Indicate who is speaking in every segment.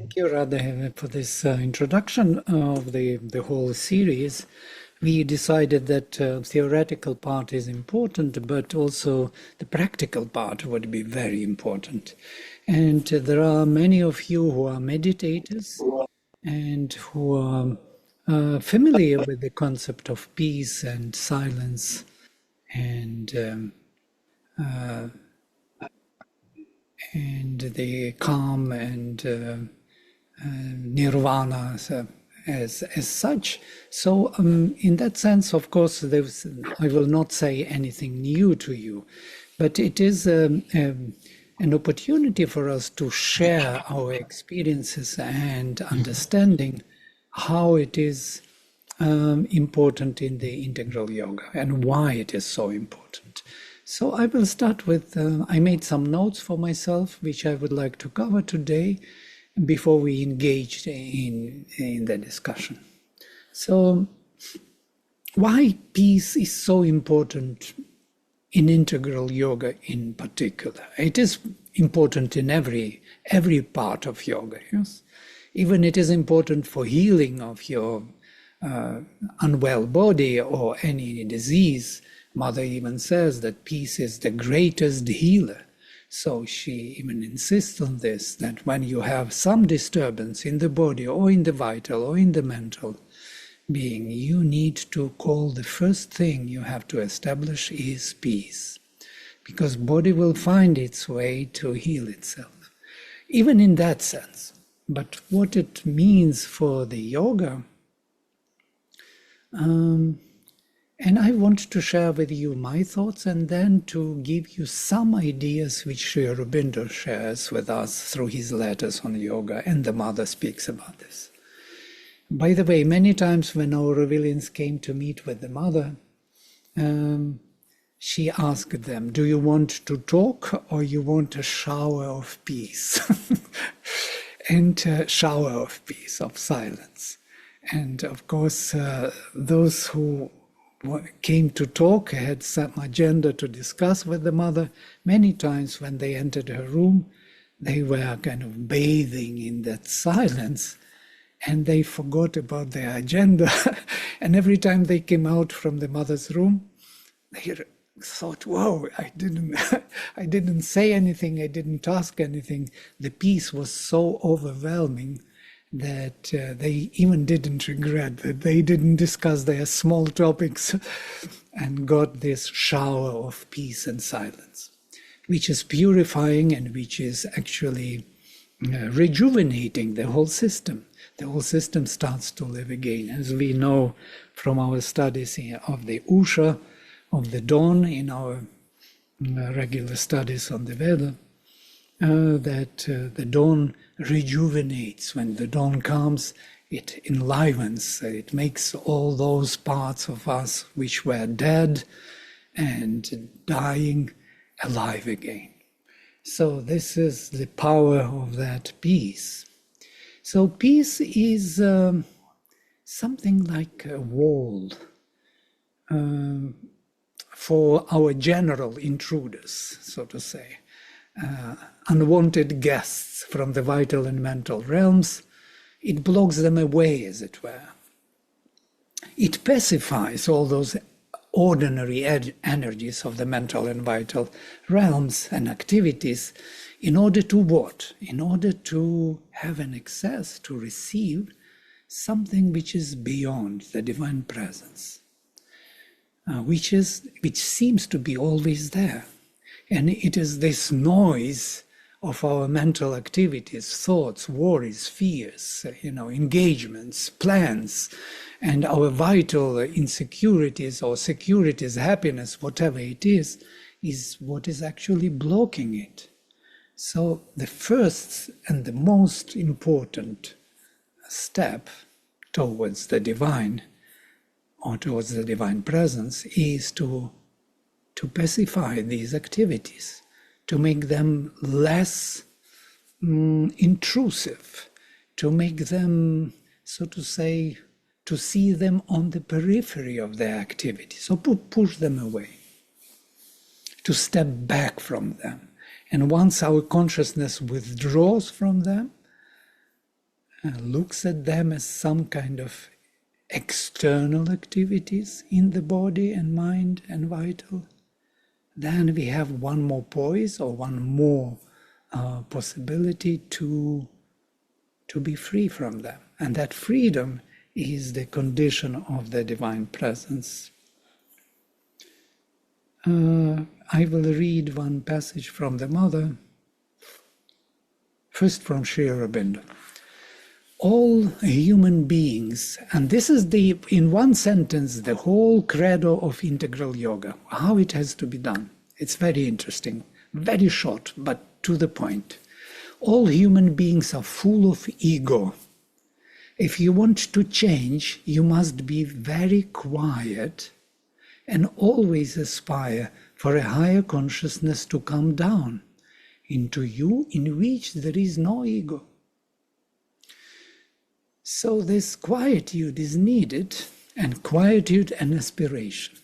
Speaker 1: Thank you, Radha, for this introduction of the whole series. We decided that theoretical part is important, but also the practical part would be very important. And there are many of you who are meditators and who are familiar with the concept of peace and silence and the calm and nirvana as such. So in that sense, of course, I will not say anything new to you, but it is an opportunity for us to share our experiences and understanding how it is important in the integral yoga and why it is so important. So I will start with, I made some notes for myself, which I would like to cover today before we engage in the discussion. So why peace is so important in integral yoga in particular? It is important in every part of yoga, yes? Even it is important for healing of your unwell body or any disease. Mother even says that peace is the greatest healer. So she even insists on this, that when you have some disturbance in the body or in the vital or in the mental being, you need to call the first thing you have to establish is peace. Because body will find its way to heal itself, even in that sense. But what it means for the yoga, and I want to share with you my thoughts and then to give you some ideas which Sri Aurobindo shares with us through his letters on yoga, and the mother speaks about this. By the way, many times when Aurovilians came to meet with the mother, she asked them, do you want to talk or you want a shower of peace? And a shower of peace, of silence. And of course, those who came to talk had some agenda to discuss with the mother. Many times when they entered her room, they were kind of bathing in that silence and they forgot about their agenda. And every time they came out from the mother's room, they thought, whoa, I didn't say anything, I didn't ask anything. The peace was so overwhelming that they even didn't regret that they didn't discuss their small topics and got this shower of peace and silence, which is purifying and which is actually rejuvenating the whole system. The whole system starts to live again. As we know from our studies of the Usha, of the dawn, in our regular studies on the Veda, that the dawn rejuvenates. When the dawn comes, it enlivens, it makes all those parts of us which were dead and dying alive again. So this is the power of that peace. So peace is something like a wall for our general intruders, so to say. Unwanted guests from the vital and mental realms. It blocks them away, as it were. It pacifies all those ordinary energies of the mental and vital realms and activities in order to what? In order to have an access to receive something which is beyond the divine presence, which seems to be always there. And it is this noise of our mental activities, thoughts, worries, fears, engagements, plans, and our vital insecurities or securities, happiness, whatever it is what is actually blocking it. So the first and the most important step towards the divine or towards the divine presence is to pacify these activities, to make them less intrusive, to make them, so to say, to see them on the periphery of their activity. So push them away, to step back from them. And once our consciousness withdraws from them, looks at them as some kind of external activities in the body and mind and vital. Then we have one more poise or one more possibility to be free from them. And that freedom is the condition of the divine presence. I will read one passage from the Mother, first from Sri Aurobindo. All human beings, and this is in one sentence, the whole credo of integral yoga, how it has to be done. It's very interesting, very short, but to the point. All human beings are full of ego. If you want to change, you must be very quiet and always aspire for a higher consciousness to come down into you, in which there is no ego. So this quietude is needed, and quietude and aspiration.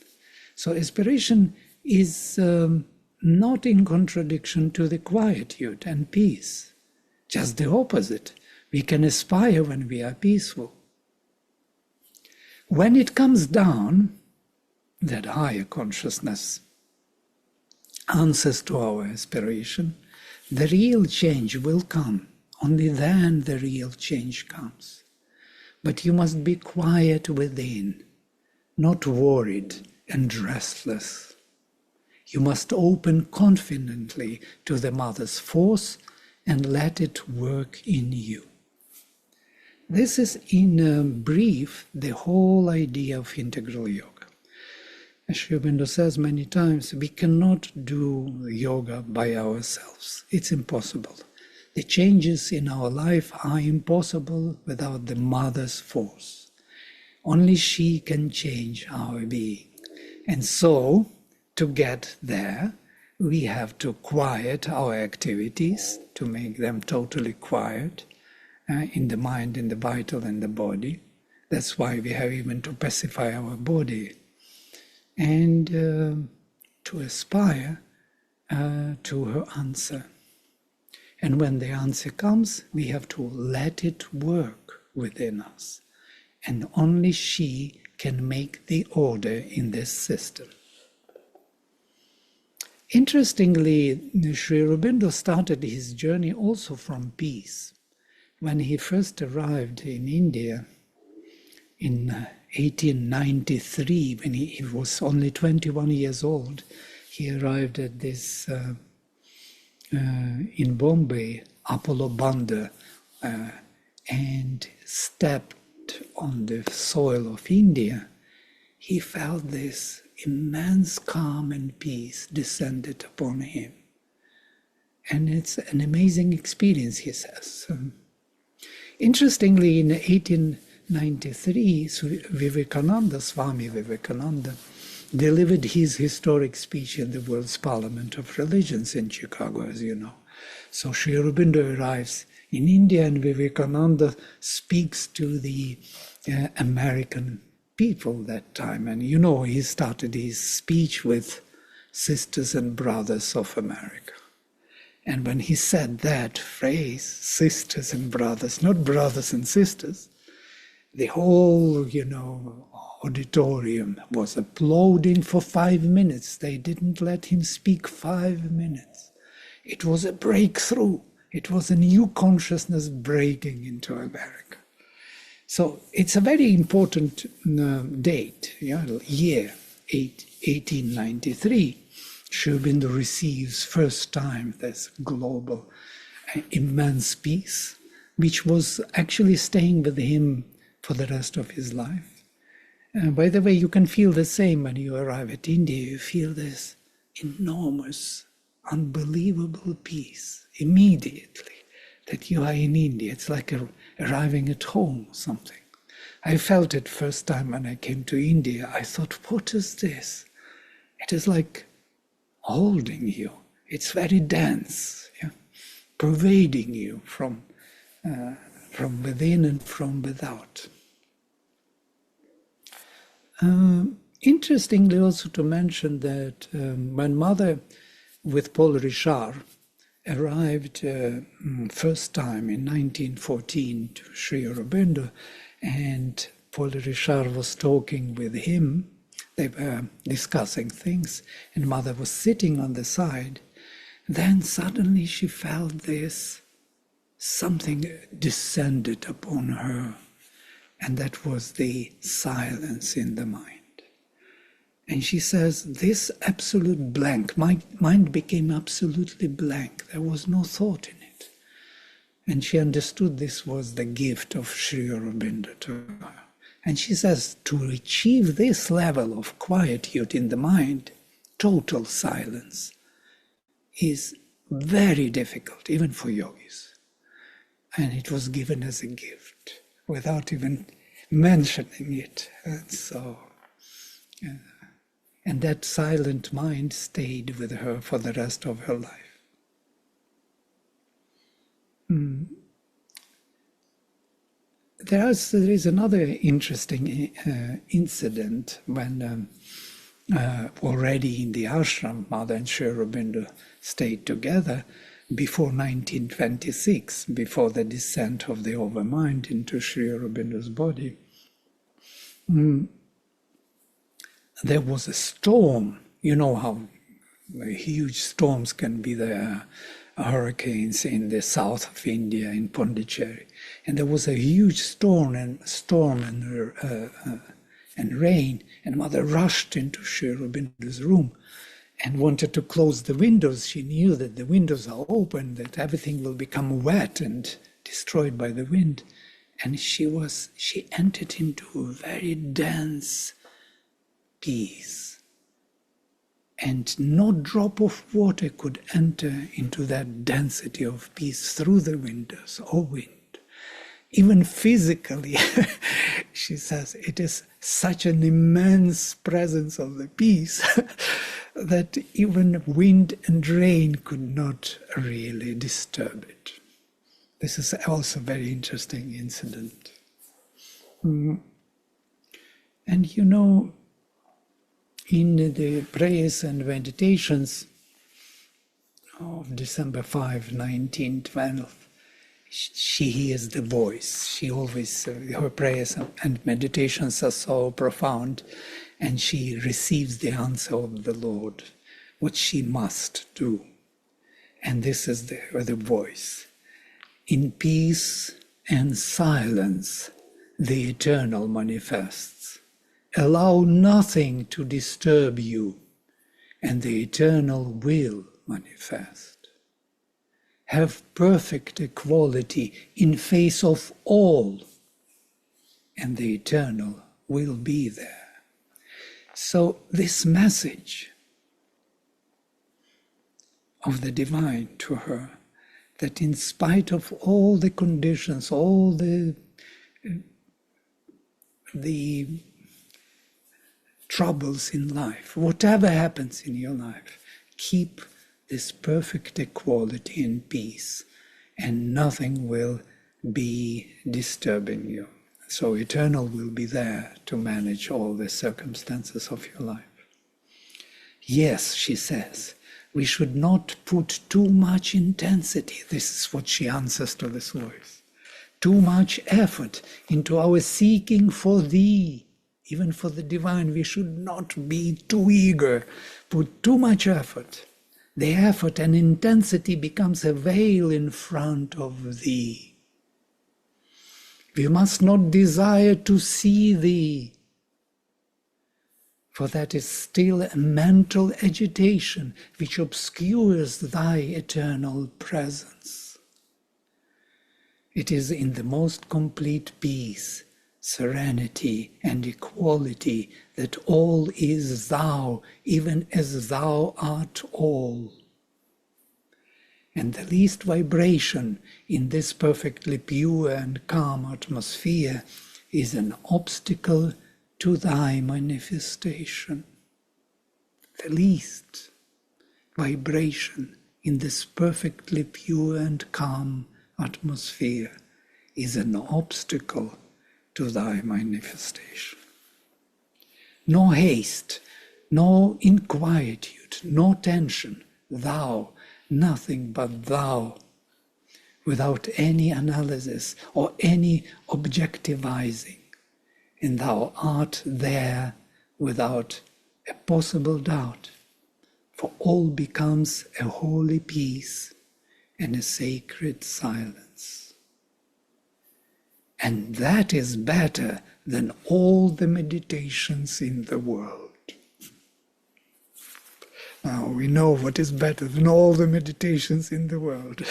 Speaker 1: So aspiration is not in contradiction to the quietude and peace. Just the opposite. We can aspire when we are peaceful. When it comes down, that higher consciousness answers to our aspiration, the real change will come. Only then the real change comes. But you must be quiet within, not worried and restless. You must open confidently to the Mother's force and let it work in you. This is, in brief, the whole idea of integral yoga. As Sri Aurobindo says many times, we cannot do yoga by ourselves. It's impossible. The changes in our life are impossible without the Mother's force. Only she can change our being. And so, to get there, we have to quiet our activities, to make them totally quiet, in the mind, in the vital, and the body. That's why we have even to pacify our body. And to aspire to her answer. And when the answer comes, we have to let it work within us. And only she can make the order in this system. Interestingly, Sri Aurobindo started his journey also from peace. When he first arrived in India in 1893, when he was only 21 years old, he arrived at this in Bombay, Apollo Bandar, and stepped on the soil of India. He felt this immense calm and peace descended upon him. And it's an amazing experience, he says. Interestingly, in 1893, Swami Vivekananda, delivered his historic speech in the World's Parliament of Religions in Chicago, as you know. So Sri Aurobindo arrives in India, and Vivekananda speaks to the American people that time. And you know, he started his speech with Sisters and Brothers of America. And when he said that phrase, sisters and brothers, not brothers and sisters, the whole, auditorium was applauding for 5 minutes. They didn't let him speak 5 minutes. It was a breakthrough. It was a new consciousness breaking into America. So it's a very important date, year 1893. Sri Aurobindo receives first time this global, immense peace, which was actually staying with him for the rest of his life. By the way, you can feel the same when you arrive at India. You feel this enormous, unbelievable peace immediately that you are in India. It's like arriving at home or something. I felt it first time when I came to India. I thought, what is this? It is like holding you. It's very dense, pervading you from within and from without. Interestingly also to mention that when Mother with Paul Richard arrived first time in 1914 to Sri Aurobindo, and Paul Richard was talking with him. They were discussing things, and Mother was sitting on the side. Then suddenly she felt this, something descended upon her, and that was the silence in the mind. And she says, this absolute blank, my mind became absolutely blank. There was no thought in it. And she understood this was the gift of Sri Aurobindo to her. And she says, to achieve this level of quietude in the mind, total silence, is very difficult, even for yogis. And it was given as a gift, without even mentioning it. And so, and that silent mind stayed with her for the rest of her life. There is another interesting incident when already in the ashram, Mother and Sri Aurobindo stayed together before 1926, before the descent of the overmind into Sri Aurobindo's body. There was a storm. You know how huge storms can be there, hurricanes in the south of India, in Pondicherry. And there was a huge storm and rain, and Mother rushed into Sri Aurobindo's room and wanted to close the windows. She knew that the windows are open, that everything will become wet and destroyed by the wind. And she entered into a very dense peace. And no drop of water could enter into that density of peace through the windows or wind. Even physically, she says, it is such an immense presence of the peace that even wind and rain could not really disturb it. This is also a very interesting incident. And you know, in the prayers and meditations of December 5, 1912, she hears the voice. She always, her prayers and meditations are so profound, and she receives the answer of the Lord, what she must do. And this is the voice. In peace and silence, the eternal manifests. Allow nothing to disturb you, and the eternal will manifest. Have perfect equality in face of all, and the eternal will be there. So this message of the divine to her, that in spite of all the conditions, all the troubles in life, whatever happens in your life, keep this perfect equality and peace, and nothing will be disturbing you. So eternal will be there to manage all the circumstances of your life. Yes, she says, we should not put too much intensity. This is what she answers to this voice. Too much effort into our seeking for thee. Even for the divine, we should not be too eager, put too much effort. The effort and intensity becomes a veil in front of thee. We must not desire to see thee, for that is still a mental agitation which obscures thy eternal presence. It is in the most complete peace, serenity, and equality that all is thou, even as thou art all. And the least vibration in this perfectly pure and calm atmosphere is an obstacle to thy manifestation. The least vibration in this perfectly pure and calm atmosphere is an obstacle to thy manifestation. No haste, no inquietude, no tension, thou, nothing but thou, without any analysis or any objectivizing. And thou art there without a possible doubt, for all becomes a holy peace and a sacred silence. And that is better than all the meditations in the world. Now we know what is better than all the meditations in the world.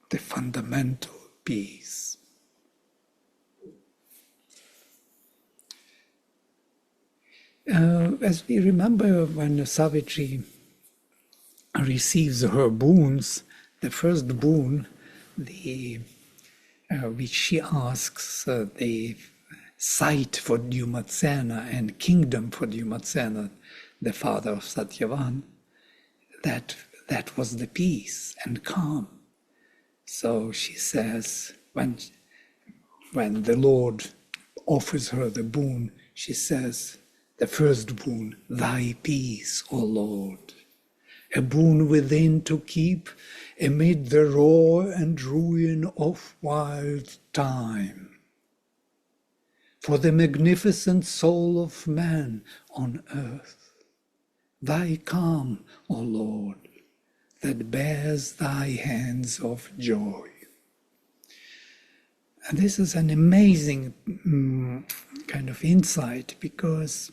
Speaker 1: The fundamental peace. As we remember, when Savitri receives her boons, the first boon, which she asks, the sight for Dyumatsena and kingdom for Dyumatsena, the father of Satyavan, that was the peace and calm. So she says, when the Lord offers her the boon, she says, the first boon, thy peace, O Lord, a boon within to keep amid the roar and ruin of wild time. For the magnificent soul of man on earth, thy calm, O Lord, that bears thy hands of joy. And this is an amazing kind of insight, because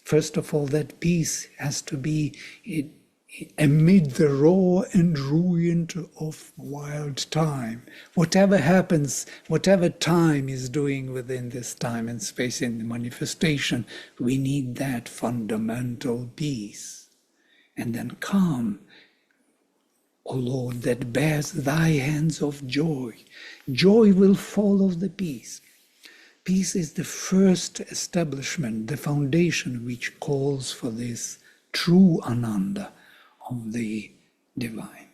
Speaker 1: first of all, that peace has to be amid the roar and ruin of wild time. Whatever happens, whatever time is doing within this time and space in the manifestation, we need that fundamental peace. And then calm, O Lord, that bears thy hands of joy. Joy will follow the peace. Peace is the first establishment, the foundation which calls for this true Ananda of the divine.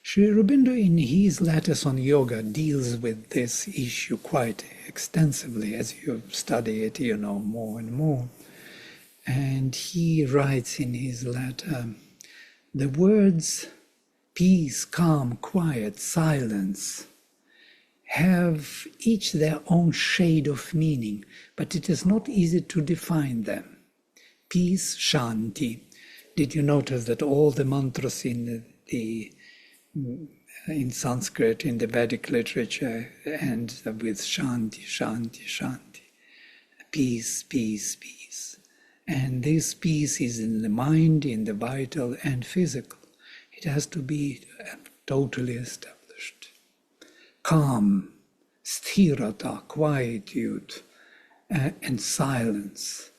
Speaker 1: Sri Aurobindo, in his letters on yoga, deals with this issue quite extensively. As you study it, you know more and more. And he writes in his letter, the words peace, calm, quiet, silence have each their own shade of meaning, but it is not easy to define them. Peace, Shanti. Did you notice that all the mantras in Sanskrit, in the Vedic literature, end with Shanti, Shanti, Shanti. Peace, peace, peace. And this peace is in the mind, in the vital and physical. It has to be totally established. Calm, sthirata, quietude, and silence.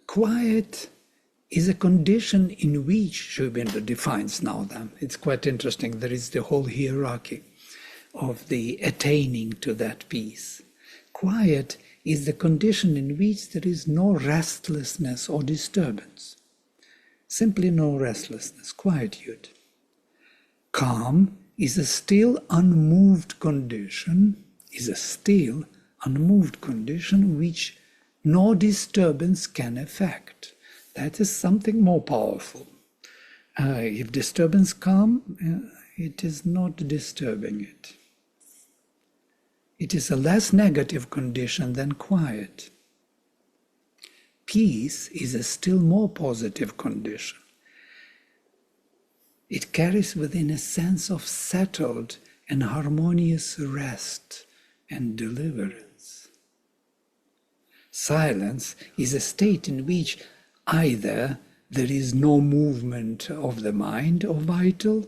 Speaker 1: Quiet is a condition in which Sri Aurobindo defines now them. It's quite interesting. There is the whole hierarchy of the attaining to that peace. Quiet is the condition in which there is no restlessness or disturbance. Simply no restlessness, quietude. Calm is a still unmoved condition, which no disturbance can affect. That is something more powerful. If disturbance comes, it is not disturbing it. It is a less negative condition than quiet. Peace is a still more positive condition. It carries within a sense of settled and harmonious rest and deliverance. Silence is a state in which either there is no movement of the mind or vital,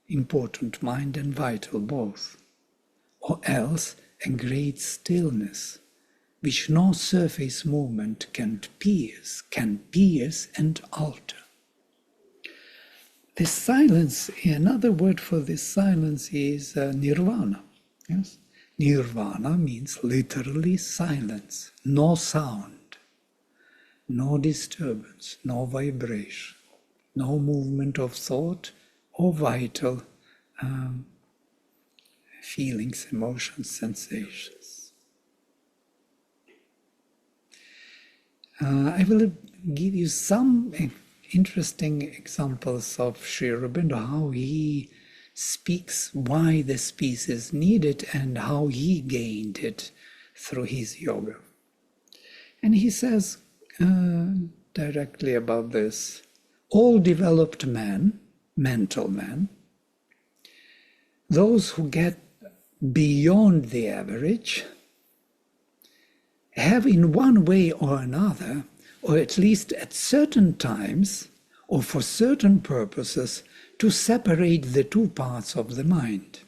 Speaker 1: important mind and vital both, or else a great stillness, which no surface movement can pierce and alter. This silence, another word for this silence is nirvana. Yes? Nirvana means literally silence, no sound, no disturbance, no vibration, no movement of thought or vital feelings, emotions, sensations. I will give you some interesting examples of Sri Aurobindo, how he speaks why this peace is needed and how he gained it through his yoga. And he says directly about this, all developed men, mental men, those who get beyond the average, have in one way or another, or at least at certain times, or for certain purposes, to separate the two parts of the mind.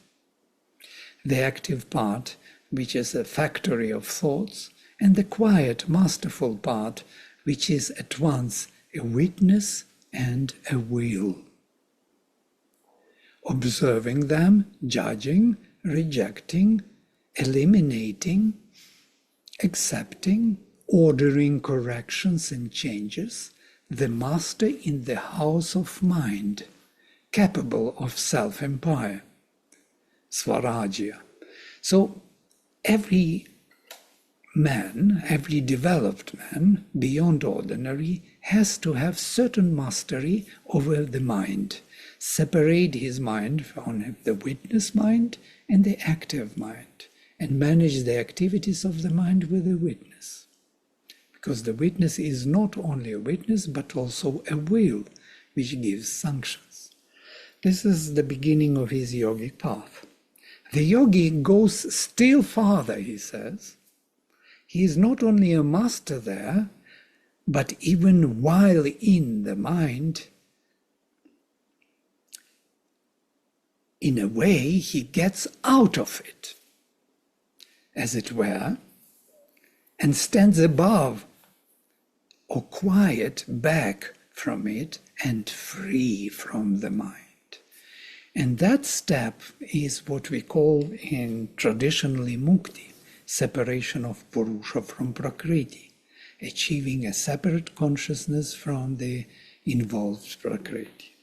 Speaker 1: The active part, which is a factory of thoughts, and the quiet, masterful part, which is at once a witness and a will. Observing them, judging, rejecting, eliminating, accepting, ordering corrections and changes, the master in the house of mind, capable of self-empire, Swarajya. So every man, every developed man, beyond ordinary, has to have certain mastery over the mind, separate his mind from the witness mind and the active mind, and manage the activities of the mind with the witness. Because the witness is not only a witness, but also a will, which gives sanctions. This is the beginning of his yogic path. The yogi goes still farther, he says. He is not only a master there, but even while in the mind, in a way, he gets out of it, as it were, and stands above or quiet back from it and free from the mind. And that step is what we call in traditionally mukti, separation of Purusha from Prakriti, achieving a separate consciousness from the involved Prakriti.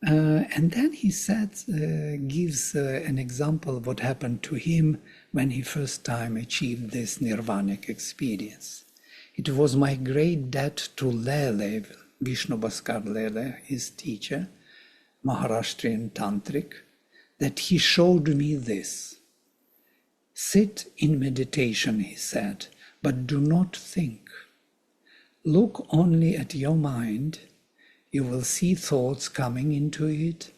Speaker 1: And then he gives an example of what happened to him when he first time achieved this nirvanic experience. It was my great debt to Lele, Vishnu Bhaskar Lele, his teacher, Maharashtrian Tantric, that he showed me this. Sit in meditation, he said, but do not think. Look only at your mind. You will see thoughts coming into it.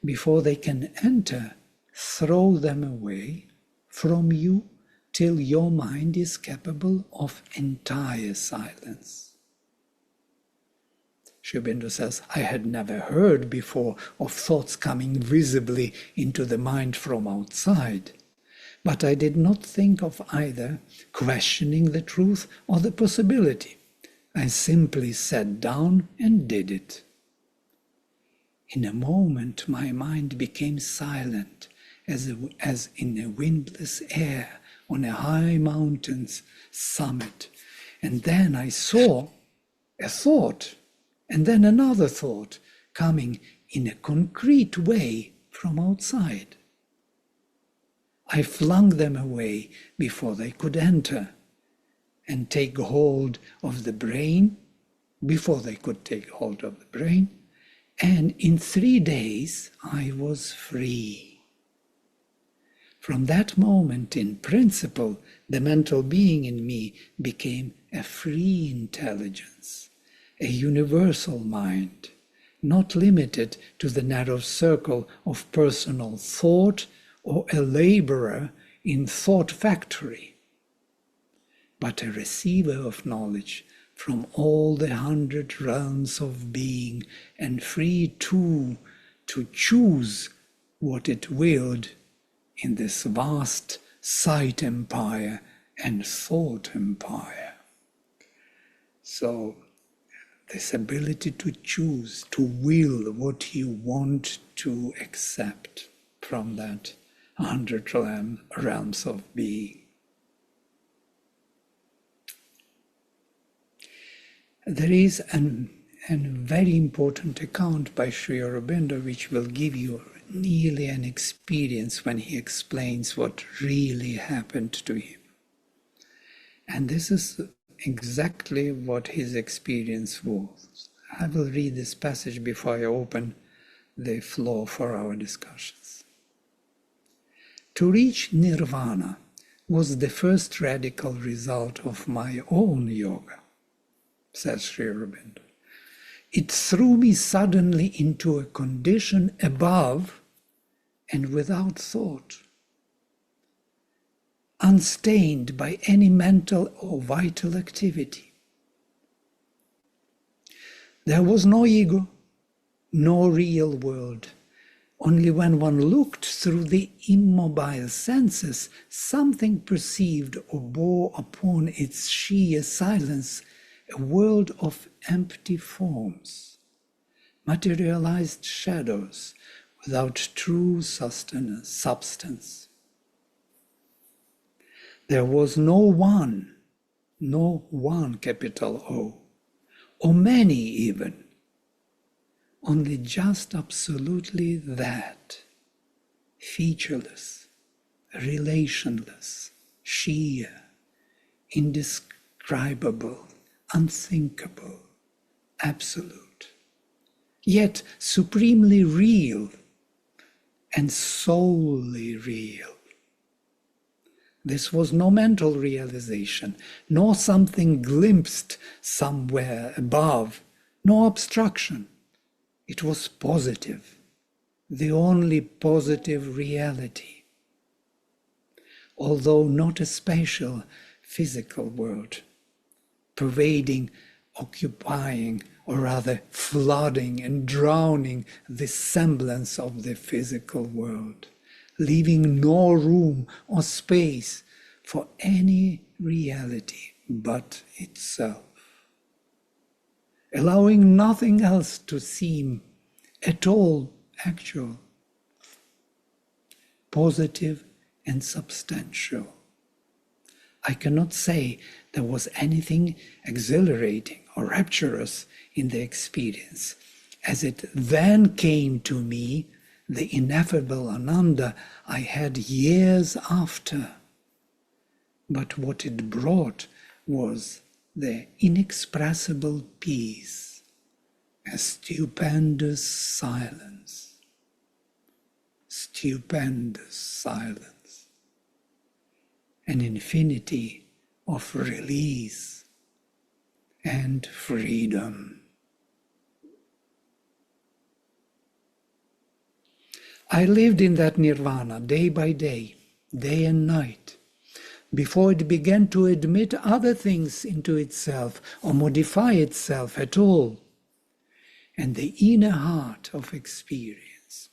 Speaker 1: Before they can enter, throw them away from you till your mind is capable of entire silence. Sri Aurobindo says, I had never heard before of thoughts coming visibly into the mind from outside, but I did not think of either questioning the truth or the possibility. I simply sat down and did it. In a moment, my mind became silent, as in a windless air on a high mountain's summit. And then I saw a thought, and then another thought coming in a concrete way from outside. I flung them away before they could enter and take hold of the brain, before they could take hold of the brain, and in 3 days I was free. From that moment, in principle, the mental being in me became a free intelligence, a universal mind, not limited to the narrow circle of personal thought or a laborer in thought factory, but a receiver of knowledge from all the 100 realms of being, and free too to choose what it willed in this vast sight empire and thought empire. So this ability to choose, to will what you want to accept from that 100 realms of being. There is a very important account by Sri Aurobindo which will give you nearly an experience when he explains what really happened to him. And this is exactly what his experience was. I will read this passage before I open the floor for our discussions. To reach nirvana was the first radical result of my own yoga, says Sri Aurobindo. It threw me suddenly into a condition above and without thought, unstained by any mental or vital activity. There was no ego, no real world. Only when one looked through the immobile senses, something perceived or bore upon its sheer silence a world of empty forms, materialized shadows without true substance. There was no one capital O, or many even, only just absolutely that, featureless, relationless, sheer, indescribable, unthinkable, absolute, yet supremely real and solely real. This was no mental realization, nor something glimpsed somewhere above, no abstraction. It was positive, the only positive reality. Although not a spatial, physical world, pervading, occupying, or rather flooding and drowning the semblance of the physical world, leaving no room or space for any reality but itself, allowing nothing else to seem at all actual, positive and substantial. I cannot say there was anything exhilarating or rapturous in the experience, as it then came to me, the ineffable Ananda I had years after. But what it brought was the inexpressible peace, a stupendous silence, an infinity of release and freedom. I lived in that nirvana day by day, day and night, before it began to admit other things into itself or modify itself at all, and the inner heart of experience,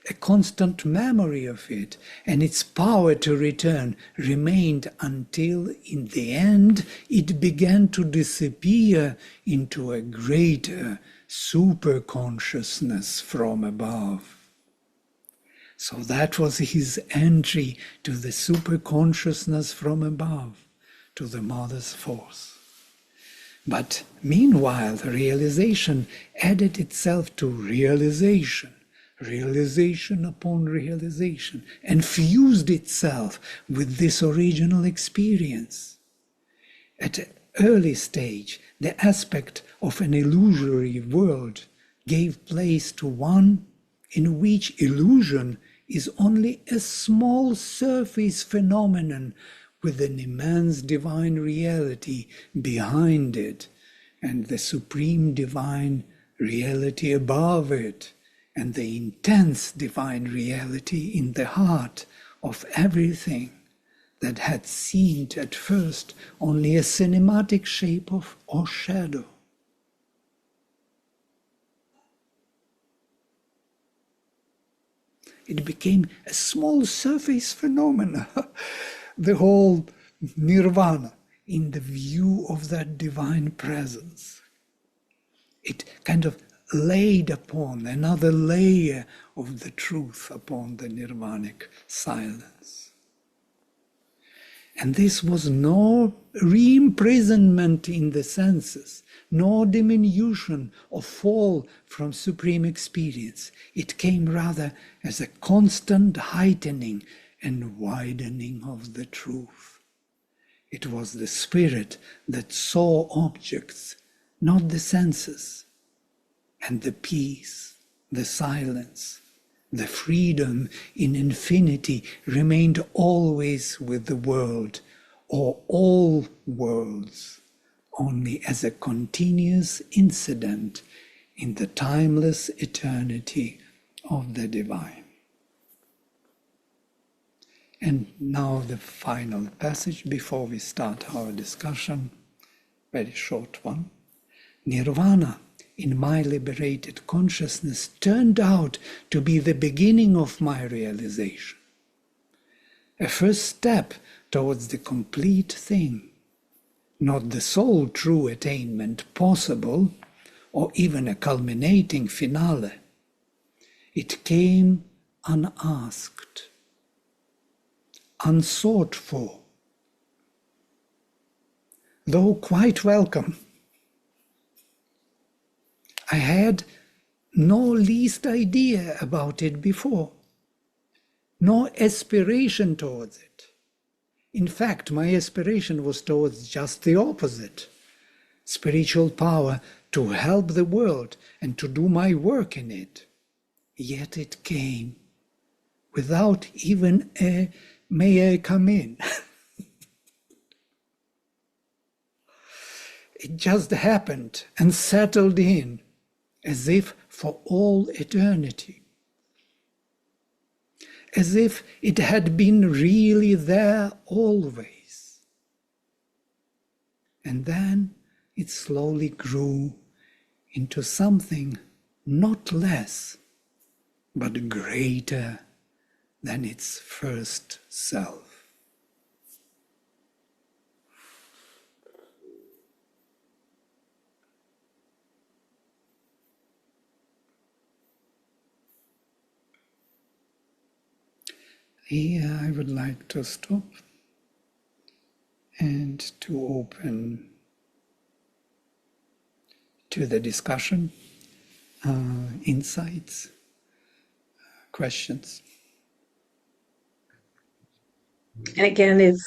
Speaker 1: a constant memory of it and its power to return remained until in the end it began to disappear into a greater super consciousness from above. So that was his entry to the super consciousness from above, to the mother's force. But meanwhile, the realization added itself to realization, realization upon realization, and fused itself with this original experience. At an early stage, the aspect of an illusory world gave place to one in which illusion is only a small surface phenomenon with an immense divine reality behind it, and the supreme divine reality above it, and the intense divine reality in the heart of everything that had seemed at first only a cinematic shape of or shadow. It became a small surface phenomena, the whole nirvana, in the view of that divine presence. It kind of laid upon another layer of the truth upon the nirvanic silence. And this was no re-imprisonment in the senses, no diminution or fall from supreme experience. It came rather as a constant heightening and widening of the truth. It was the spirit that saw objects, not the senses, and the peace, the silence, the freedom in infinity remained always with the world, or all worlds, only as a continuous incident in the timeless eternity of the divine. And now the final passage before we start our discussion, very short one. Nirvana, in my liberated consciousness, turned out to be the beginning of my realization, a first step towards the complete thing, not the sole true attainment possible, or even a culminating finale. It came unasked, unsought for, though quite welcome. I had no least idea about it before, no aspiration towards it. In fact, my aspiration was towards just the opposite, spiritual power to help the world and to do my work in it. Yet it came without even a "may I come in?" It just happened and settled in, as if for all eternity, as if it had been really there always. And then it slowly grew into something not less, but greater than its first self. Here I would like to stop and to open to the discussion, insights, questions.
Speaker 2: And again, if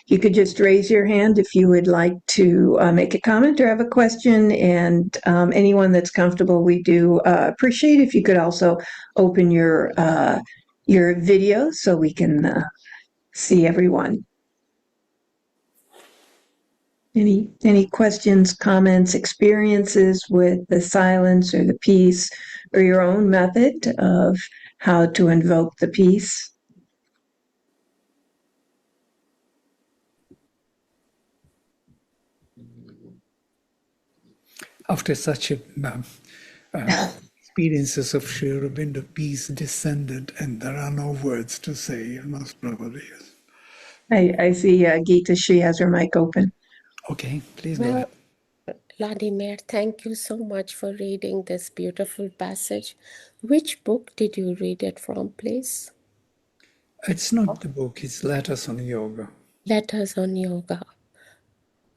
Speaker 2: you could just raise your hand if you would like to make a comment or have a question, and anyone that's comfortable, we do appreciate if you could also open your video so we can see everyone. Any questions, comments, experiences with the silence or the peace, or your own method of how to invoke the peace?
Speaker 1: After such experiences of Sri Aurobindo, peace descended, and there are no words to say. Most probably, yes.
Speaker 2: I see Geeta, she has her mic open.
Speaker 1: Okay, please go ahead.
Speaker 3: Vladimir, thank you so much for reading this beautiful passage. Which book did you read it from, please?
Speaker 1: It's not the book, it's Letters on Yoga.
Speaker 3: Letters on Yoga.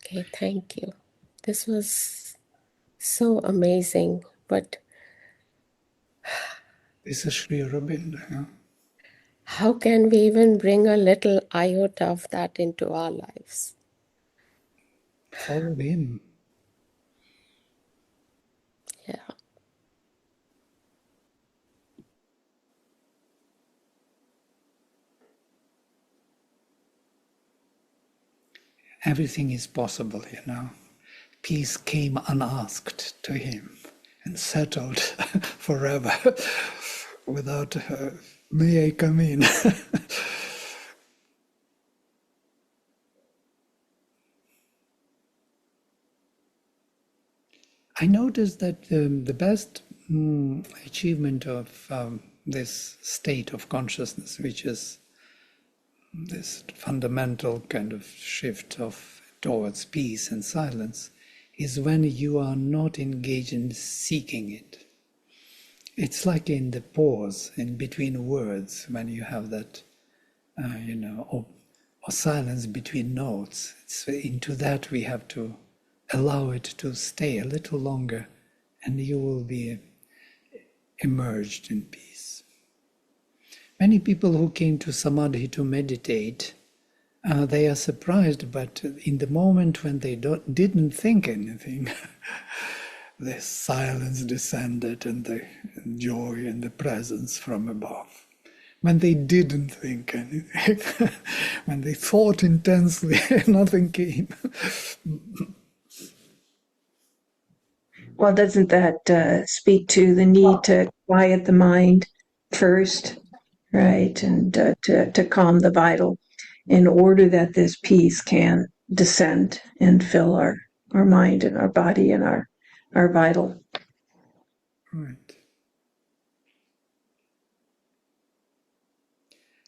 Speaker 3: Okay, thank you. This was so amazing, but
Speaker 1: This is Sri Aurobindo. Yeah?
Speaker 3: how can we even bring a little iota of that into our lives?
Speaker 1: Follow him.
Speaker 3: Yeah.
Speaker 1: Everything is possible, you know. Peace came unasked to him and settled forever without, "may I come in?" I noticed that the best achievement of this state of consciousness, which is this fundamental kind of shift towards peace and silence, is when you are not engaged in seeking it. It's like in the pause in between words, when you have that, or silence between notes. Into that we have to allow it to stay a little longer, and you will be immersed in peace. Many people who came to Samadhi to meditate, they are surprised, but in the moment when they didn't think anything, the silence descended and the joy and the presence from above. When they didn't think anything, when they thought intensely, nothing came.
Speaker 2: Well, doesn't that speak to the need to quiet the mind first, right? And to calm the vital in order that this peace can descend and fill our mind and our body and our vital.
Speaker 1: Right.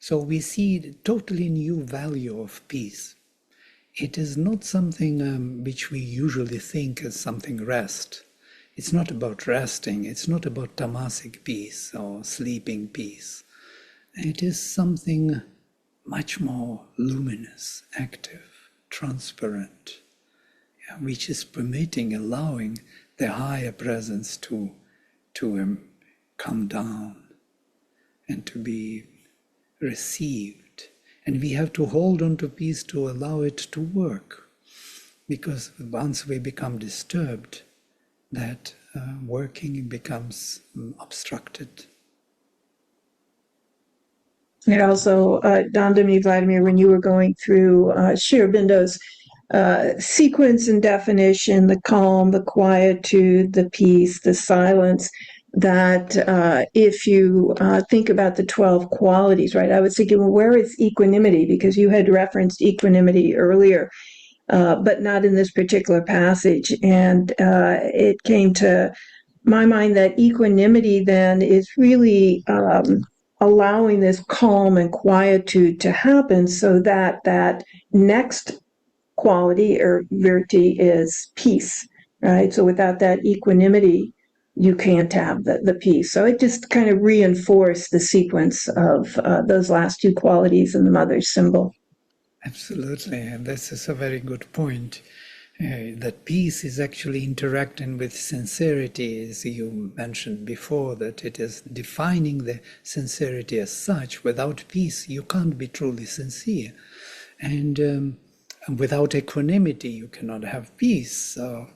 Speaker 1: So we see the totally new value of peace. It is not something which we usually think as something rest. It's not about resting. It's not about tamasic peace or sleeping peace. It is something much more luminous, active, transparent, which is permitting, allowing the higher presence to come down and to be received. And we have to hold on to peace to allow it to work, because once we become disturbed, that working becomes obstructed.
Speaker 2: It also dawned on me, Vladimir, when you were going through Sri Aurobindo's sequence and definition, the calm, the quietude, the peace, the silence, that if you think about the 12 qualities, right, I was thinking, well, where is equanimity? Because you had referenced equanimity earlier, but not in this particular passage. And it came to my mind that equanimity then is really allowing this calm and quietude to happen so that that next quality or virtue is peace, right? So without that equanimity, you can't have the peace. So it just kind of reinforced the sequence of those last two qualities in the mother's symbol.
Speaker 1: Absolutely, and this is a very good point. That peace is actually interacting with sincerity, as you mentioned before, that it is defining the sincerity as such. Without peace, you can't be truly sincere. And without equanimity, you cannot have peace. So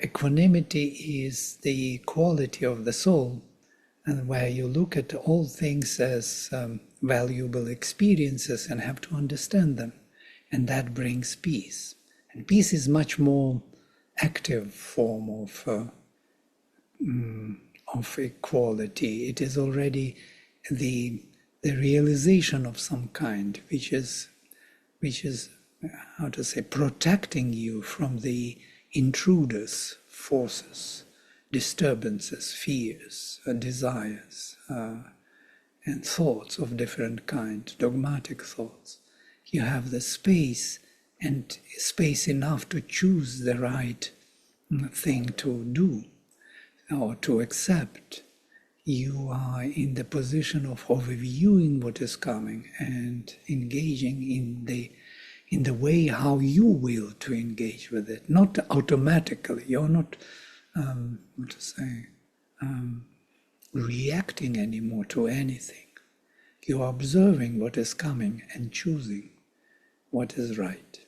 Speaker 1: equanimity is the quality of the soul, and where you look at all things as valuable experiences and have to understand them, and that brings peace. And peace is much more active form of equality. It is already the realization of some kind, which is how to say, protecting you from the intruders, forces, disturbances, fears, desires, and thoughts of different kind, dogmatic thoughts. You have the space, and space enough to choose the right thing to do or to accept. You are in the position of overviewing what is coming and engaging in the way how you will to engage with it, not automatically. You're not reacting anymore to anything. You're observing what is coming and choosing what is right.